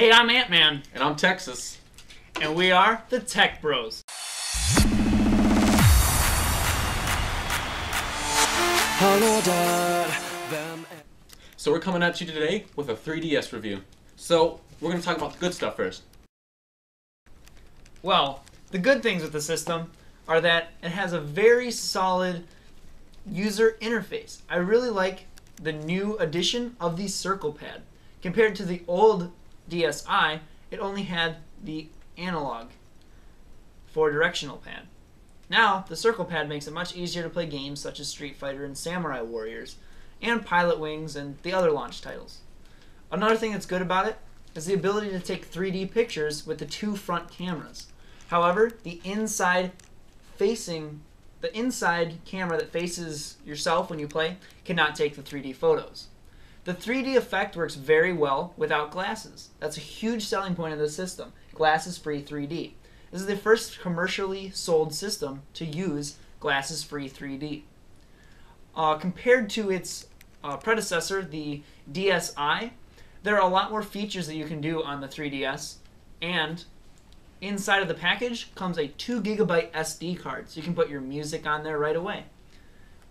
Hey, I'm Ant-Man. And I'm Texas. And we are the Tech Bros. So we're coming at you today with a 3DS review. So we're going to talk about the good stuff first. Well, the good things with the system are that it has a very solid user interface. I really like the new addition of the circle pad. Compared to the old DSi, it only had the analog 4-directional pad. Now, the circle pad makes it much easier to play games such as Street Fighter and Samurai Warriors, and Pilot Wings and the other launch titles. Another thing that's good about it is the ability to take 3D pictures with the two front cameras. However, the inside camera that faces yourself when you play cannot take the 3D photos. The 3D effect works very well without glasses. That's a huge selling point of the system, glasses-free 3D. This is the first commercially sold system to use glasses-free 3D. Compared to its predecessor, the DSi, there are a lot more features that you can do on the 3DS, and inside of the package comes a 2 GB SD card, so you can put your music on there right away.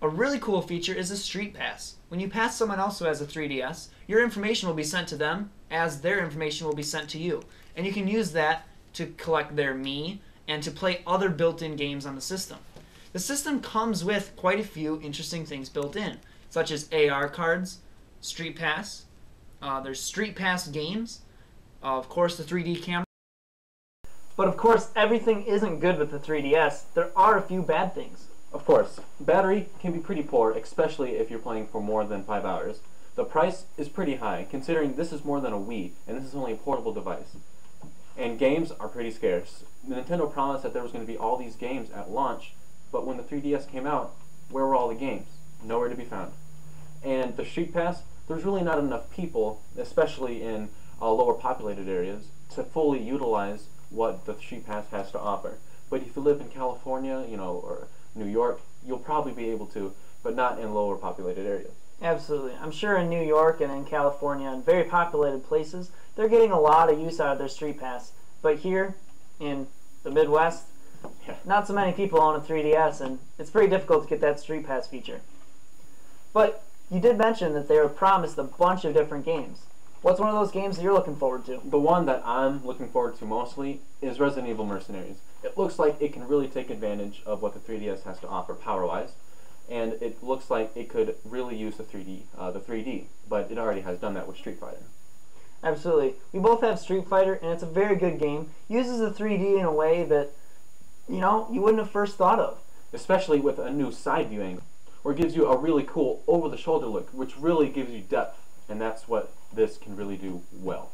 A really cool feature is the Street Pass. When you pass someone else who has a 3DS, your information will be sent to them as their information will be sent to you. And you can use that to collect their Mii and to play other built-in games on the system. The system comes with quite a few interesting things built in, such as AR cards, Street Pass, there's Street Pass games, of course the 3D camera. But of course, everything isn't good with the 3DS. There are a few bad things. Of course, battery can be pretty poor, especially if you're playing for more than 5 hours. The price is pretty high, considering this is more than a Wii, and this is only a portable device. And games are pretty scarce. Nintendo promised that there was going to be all these games at launch, but when the 3DS came out, where were all the games? Nowhere to be found. And the Street Pass, there's really not enough people, especially in lower populated areas, to fully utilize what the Street Pass has to offer. But if you live in California, or New York, you'll probably be able to, but not in lower populated areas. Absolutely. I'm sure in New York and in California and very populated places, they're getting a lot of use out of their Street Pass. But here in the Midwest, not so many people own a 3DS, and it's pretty difficult to get that Street Pass feature. But you did mention that they were promised a bunch of different games. What's one of those games that you're looking forward to? The one that I'm looking forward to mostly is Resident Evil Mercenaries. It looks like it can really take advantage of what the 3DS has to offer power-wise, and it looks like it could really use the 3D, but it already has done that with Street Fighter. Absolutely. We both have Street Fighter, and it's a very good game. Uses the 3D in a way that, you wouldn't have first thought of. Especially with a new side view angle, where it gives you a really cool over-the-shoulder look, which really gives you depth, and that's what this can really do well.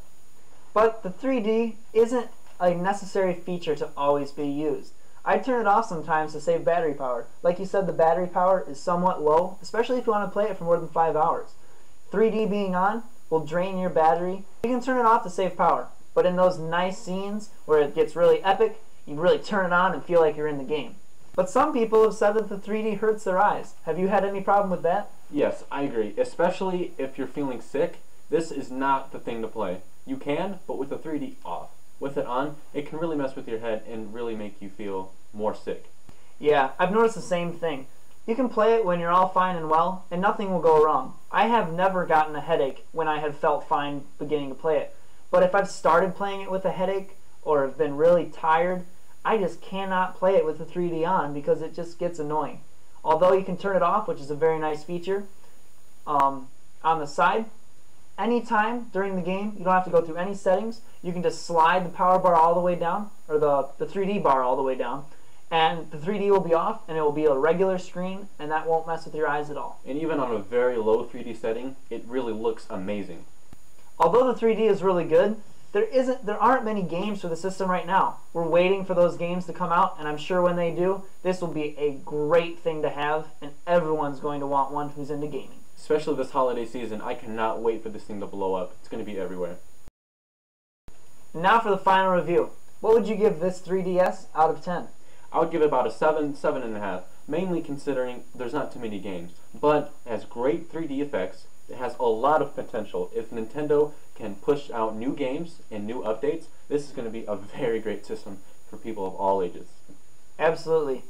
But the 3D isn't a necessary feature to always be used. I turn it off sometimes to save battery power. Like you said, the battery power is somewhat low, especially if you want to play it for more than 5 hours. 3D being on will drain your battery. You can turn it off to save power, but in those nice scenes where it gets really epic, you really turn it on and feel like you're in the game. But some people have said that the 3D hurts their eyes. Have you had any problem with that? Yes, I agree. Especially if you're feeling sick, this is not the thing to play. You can, but with the 3D off. With it on, it can really mess with your head and really make you feel more sick. Yeah, I've noticed the same thing. You can play it when you're all fine and well, and nothing will go wrong. I have never gotten a headache when I have felt fine beginning to play it. But if I've started playing it with a headache, or have been really tired, I just cannot play it with the 3D on because it just gets annoying. Although you can turn it off, which is a very nice feature, on the side, anytime during the game, you don't have to go through any settings. You can just slide the power bar all the way down, or the 3D bar all the way down, and the 3D will be off, and it will be a regular screen, and that won't mess with your eyes at all. And even on a very low 3D setting, it really looks amazing. Although the 3D is really good, there aren't many games for the system right now. We're waiting for those games to come out, and I'm sure when they do, this will be a great thing to have, and everyone's going to want one who's into gaming. Especially this holiday season, I cannot wait for this thing to blow up. It's going to be everywhere. Now for the final review. What would you give this 3DS out of 10? I would give it about a 7, 7.5, mainly considering there's not too many games. But it has great 3D effects, It has a lot of potential. If Nintendo can push out new games and new updates, this is going to be a very great system for people of all ages. Absolutely.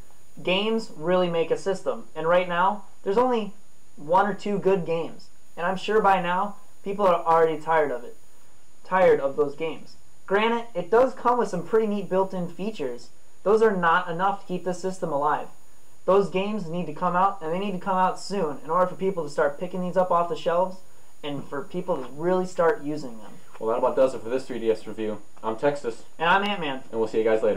Games really make a system, and right now there's only 1 or 2 good games, and I'm sure by now people are already tired of it. Tired of those games. Granted, it does come with some pretty neat built-in features. Those are not enough to keep this system alive. Those games need to come out, and they need to come out soon in order for people to start picking these up off the shelves and for people to really start using them. Well, that about does it for this 3DS review. I'm Texas. And I'm Ant-Man. And we'll see you guys later.